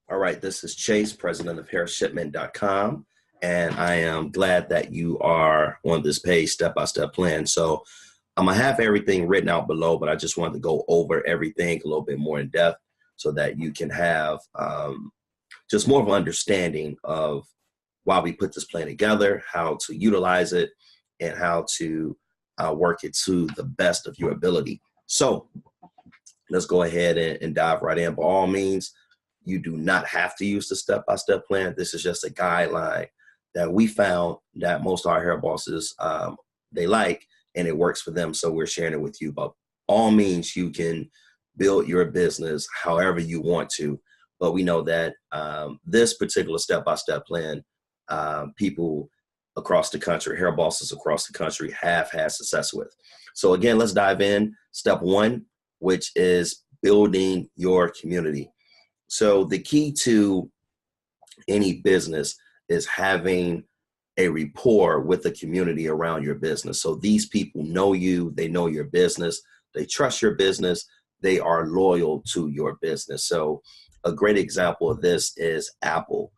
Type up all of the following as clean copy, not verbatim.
All right, this is Chase, president of hairshipment.com, and I am glad that you are on this page, step-by-step plan. So I'm gonna have everything written out below, but I just wanted to go over everything a little bit more in depth so that you can have just more of an understanding of why we put this plan together, how to utilize it, and how to work it to the best of your ability. So let's go ahead and dive right in. By all means, you do not have to use the step-by-step plan. This is just a guideline that we found that most of our hair bosses, they like, and it works for them. So we're sharing it with you. But all means, you can build your business however you want to. But we know that this particular step-by-step plan, people across the country, hair bosses across the country have had success with. So again, let's dive in. Step one, which is building your community. So the key to any business is having a rapport with the community around your business. So these people know you, they know your business, they trust your business, they are loyal to your business. So a great example of this is Apple.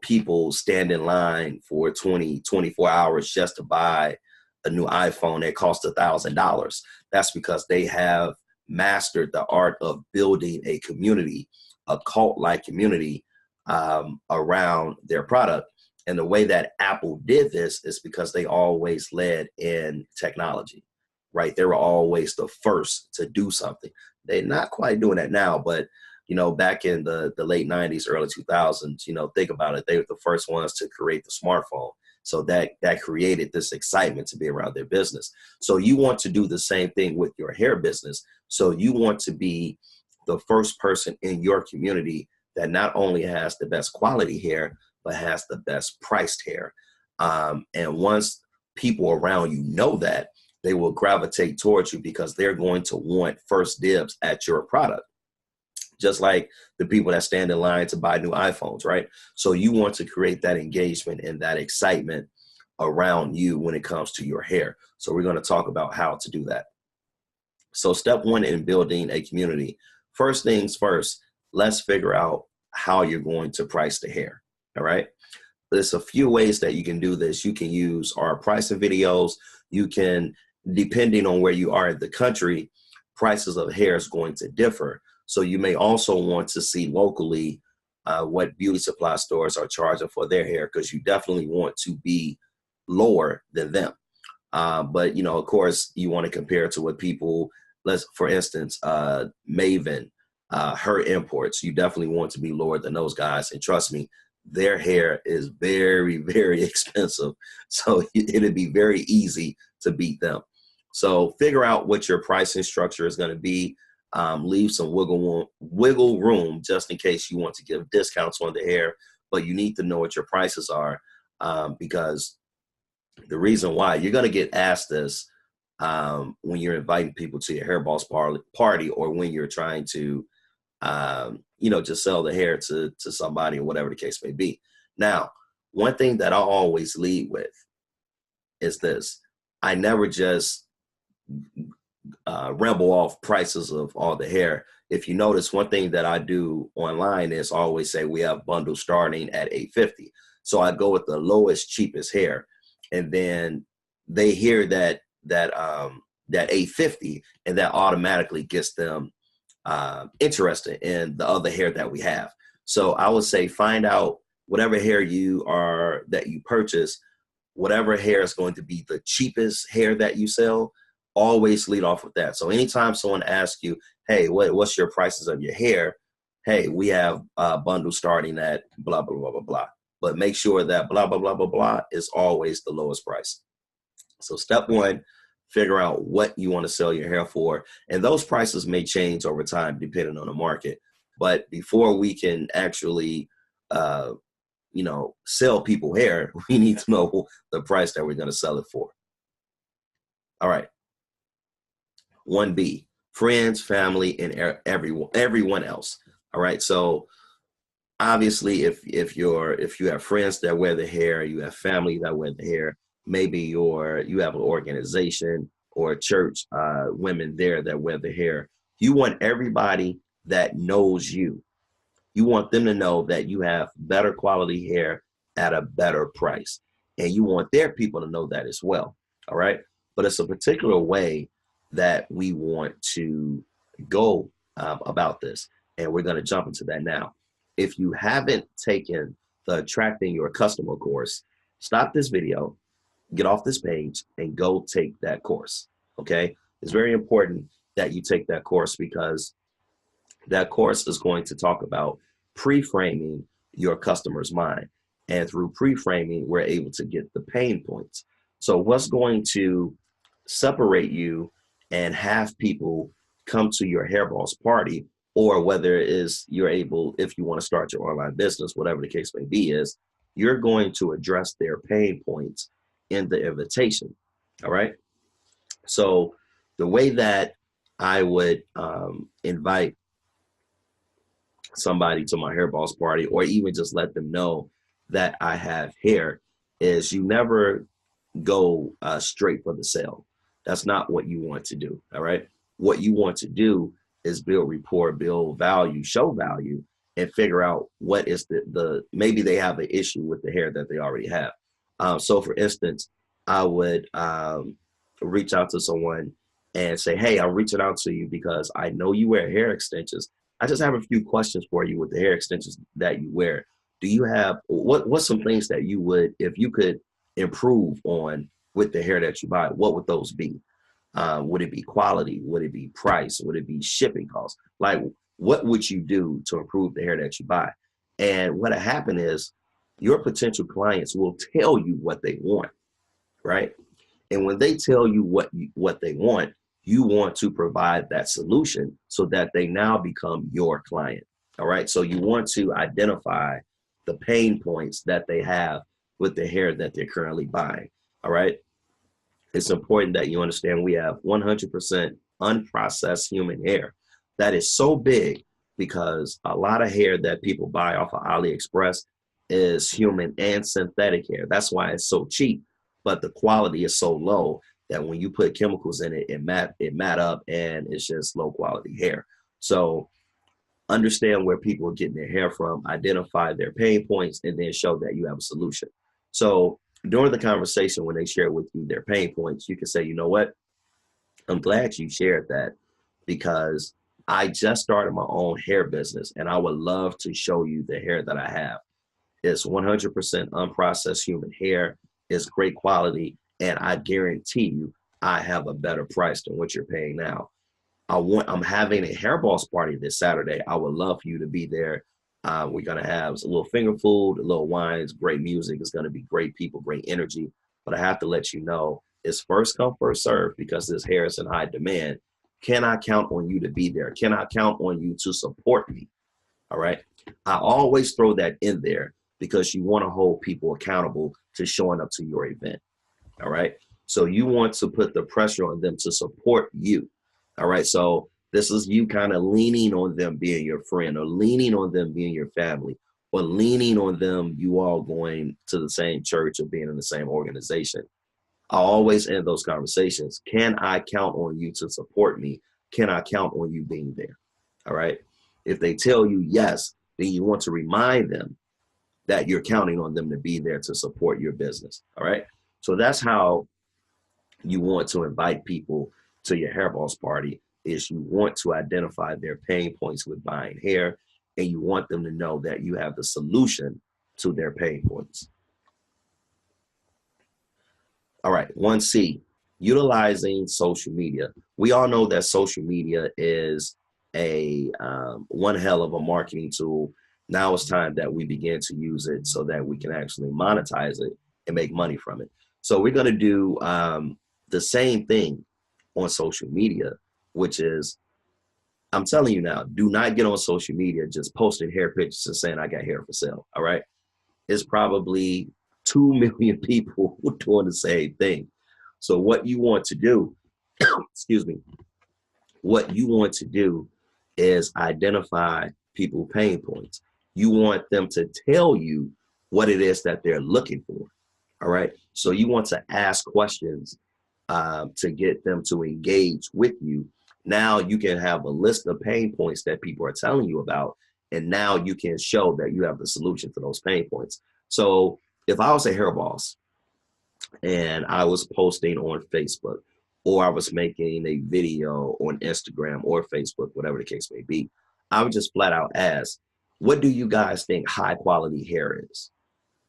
People stand in line for 24 hours just to buy a new iPhone that costs $1,000. That's because they have mastered the art of building a community, a cult-like community around their product. And the way that Apple did this is because they always led in technology, right? They were always the first to do something. They're not quite doing that now, but back in the late 90s, early 2000s, think about it. They were the first ones to create the smartphone. So that created this excitement to be around their business. So you want to do the same thing with your hair business. So you want to be the first person in your community that not only has the best quality hair, but has the best priced hair. And once people around you know that, they will gravitate towards you because they're going to want first dibs at your product. Just like the people that stand in line to buy new iPhones, right? So you want to create that engagement and that excitement around you when it comes to your hair. So we're going to talk about how to do that. So step one in building a community. First things first, let's figure out how you're going to price the hair, all right? There's a few ways that you can do this. You can use our pricing videos. You can, depending on where you are in the country, prices of hair is going to differ. So you may also want to see locally what beauty supply stores are charging for their hair, because you definitely want to be lower than them. But of course, you want to compare to what people, for instance, Maven, her imports, you definitely want to be lower than those guys. And trust me, their hair is very, very expensive. So it'd be very easy to beat them. So figure out what your pricing structure is going to be. Leave some wiggle room just in case you want to give discounts on the hair, but you need to know what your prices are, because the reason why you're going to get asked this when you're inviting people to your hair boss party, or when you're trying to, just sell the hair to somebody, or whatever the case may be. Now, one thing that I always lead with is this. I never just ramble off prices of all the hair. If you notice, one thing that I do online is always say we have bundles starting at $850. So I go with the lowest, cheapest hair, and then they hear that $850, and that automatically gets them interested in the other hair that we have. So I would say find out whatever hair that you purchase, whatever hair is going to be the cheapest hair that you sell. Always lead off with that. So anytime someone asks you, hey, what's your prices of your hair? Hey, we have bundles starting at blah, blah, blah, blah, blah. But make sure that blah, blah, blah, blah, blah is always the lowest price. So step one, figure out what you want to sell your hair for. And those prices may change over time depending on the market. But before we can actually, sell people hair, we need to know the price that we're going to sell it for. All right. 1B, friends, family, and everyone else. All right. So obviously, if you have friends that wear the hair, you have family that wear the hair, maybe you have an organization or a church, women there that wear the hair. You want everybody that knows you You want them to know that you have better quality hair at a better price. And you want their people to know that as well. All right. But it's a particular way that we want to go about this. And we're going to jump into that now. If you haven't taken the Attracting Your Customer course, stop this video, get off this page, and go take that course. Okay. It's very important that you take that course, because that course is going to talk about pre-framing your customer's mind. And through pre-framing, we're able to get the pain points. So what's going to separate you and have people come to your Hairballs party, or whether it is you're able, if you want to start your online business, whatever the case may be, is you're going to address their pain points in the invitation. All right. So the way that I would invite somebody to my Hairballs party, or even just let them know that I have hair, is you never go straight for the sale. That's not what you want to do. All right. What you want to do is build rapport, build value, show value, and figure out what is maybe they have an issue with the hair that they already have. So for instance, I would reach out to someone and say, hey, I'm reaching out to you because I know you wear hair extensions. I just have a few questions for you with the hair extensions that you wear. Do you have, what's some things that you would, if you could improve on with the hair that you buy, what would those be? Would it be quality? Would it be price? Would it be shipping costs? Like, what would you do to improve the hair that you buy? And what'll happen is your potential clients will tell you what they want, right? And when they tell you what they want, you want to provide that solution so that they now become your client. All right. So you want to identify the pain points that they have with the hair that they're currently buying. All right. It's important that you understand we have 100% unprocessed human hair. That is so big because a lot of hair that people buy off of AliExpress is human and synthetic hair. That's why it's so cheap, but the quality is so low that when you put chemicals in it, it mat up, and it's just low quality hair. So understand where people are getting their hair from, identify their pain points, and then show that you have a solution. So during the conversation, when they share with you their pain points, you can say, you know what? I'm glad you shared that, because I just started my own hair business and I would love to show you the hair that I have. It's 100% unprocessed human hair. It's great quality. And I guarantee you, I have a better price than what you're paying now. I'm having a Hairballs party this Saturday. I would love for you to be there. We're going to have a little finger food, a little wines, great music. It's going to be great people, great energy. But I have to let you know, it's first come, first serve, because this hair is in high demand. Can I count on you to be there? Can I count on you to support me? All right. I always throw that in there because you want to hold people accountable to showing up to your event. All right. So you want to put the pressure on them to support you. All right. So this is you kind of leaning on them being your friend, or leaning on them being your family, or leaning on them, you all going to the same church or being in the same organization. I always end those conversations. Can I count on you to support me? Can I count on you being there? All right. If they tell you yes, then you want to remind them that you're counting on them to be there to support your business. All right. So that's how you want to invite people to your Hairballs party, is you want to identify their pain points with buying hair, and you want them to know that you have the solution to their pain points. All right, 1C, utilizing social media. We all know that social media is a one hell of a marketing tool. Now it's time that we begin to use it so that we can actually monetize it and make money from it. So we're going to do the same thing on social media, which is, I'm telling you now, do not get on social media just posting hair pictures and saying I got hair for sale. All right. It's probably 2 million people doing the same thing. So what you want to do, excuse me, what you want to do is identify people pain points. You want them to tell you what it is that they're looking for. All right. So you want to ask questions to get them to engage with you. Now you can have a list of pain points that people are telling you about, And now you can show that you have the solution to those pain points. So if I was a hair boss and I was posting on Facebook, or I was making a video on Instagram or Facebook, whatever the case may be, I would just flat out ask, what do you guys think high quality hair is?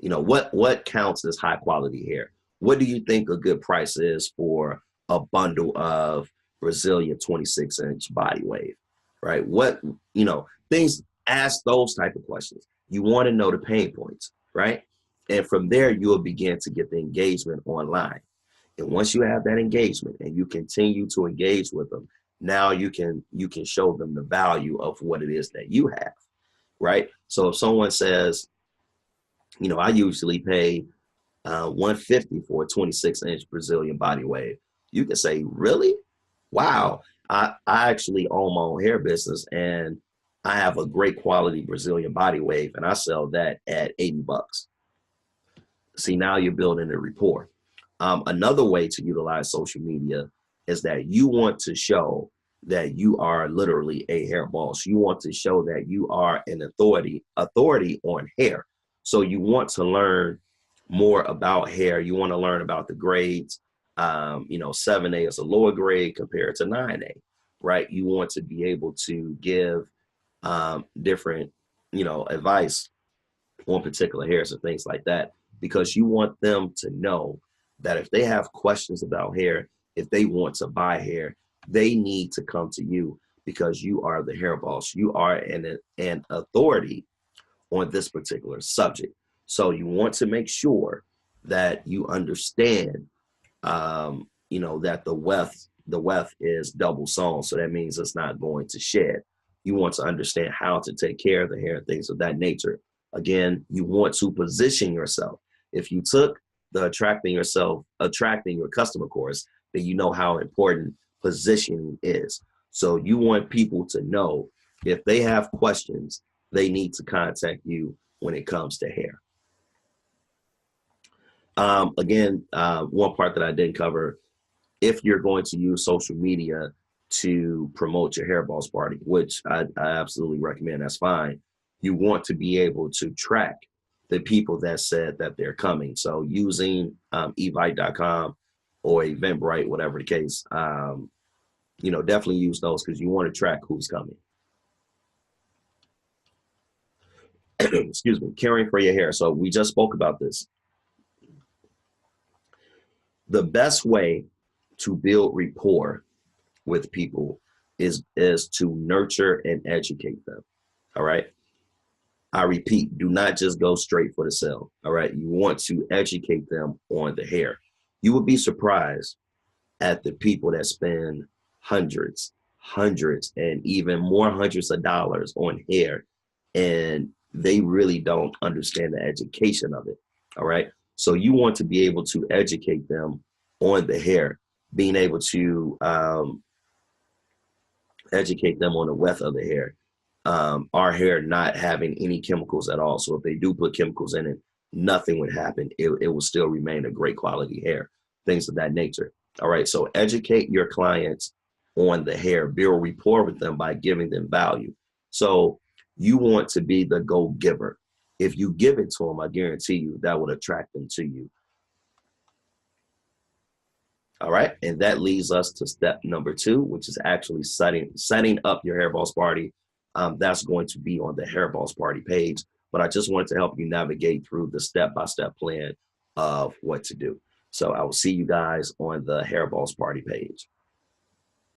You know, what counts as high quality hair? What do you think a good price is for a bundle of Brazilian 26-inch body wave, right? What, you know, things, ask those type of questions. You want to know the pain points, right? And from there, you'll begin to get the engagement online. And once you have that engagement and you continue to engage with them, now you can show them the value of what it is that you have, right? So if someone says, you know, I usually pay $150 for a 26-inch Brazilian body wave, you can say, really? Wow. I actually own my own hair business and I have a great quality Brazilian body wave and I sell that at $80. See, now you're building a rapport. Another way to utilize social media is that you want to show that you are literally a hair boss. You want to show that you are an authority on hair. So you want to learn more about hair. You want to learn about the grades. You know, 7A is a lower grade compared to 9A, right? You want to be able to give different, you know, advice on particular hairs and things like that, because you want them to know that if they have questions about hair, if they want to buy hair, they need to come to you because you are the hair boss. You are an authority on this particular subject. So you want to make sure that you understand, you know, that the weft is double sewn. So that means it's not going to shed. You want to understand how to take care of the hair and things of that nature. Again, you want to position yourself. If you took the attracting your customer course, then you know how important positioning is. So you want people to know if they have questions, they need to contact you when it comes to hair. Again, one part that I didn't cover, if you're going to use social media to promote your hair boss party, which I absolutely recommend, that's fine. You want to be able to track the people that said that they're coming. So using evite.com or Eventbrite, whatever the case, you know, definitely use those because you want to track who's coming. Excuse me, caring for your hair. So we just spoke about this. The best way to build rapport with people is to nurture and educate them. All right. I repeat, do not just go straight for the sale. All right. You want to educate them on the hair. You would be surprised at the people that spend hundreds, and even more hundreds of dollars on hair, and they really don't understand the education of it. All right. So you want to be able to educate them on the hair, being able to educate them on the weft of the hair. Our hair not having any chemicals at all. So if they do put chemicals in it, nothing would happen. It will still remain a great quality hair, things of that nature. All right. So educate your clients on the hair, build rapport with them by giving them value. So you want to be the go-giver. If you give it to them, I guarantee you that would attract them to you. All right. And that leads us to step number 2, which is actually setting up your hair boss party. That's going to be on the hair boss party page. But I just wanted to help you navigate through the step-by-step plan of what to do. So I will see you guys on the hair boss party page.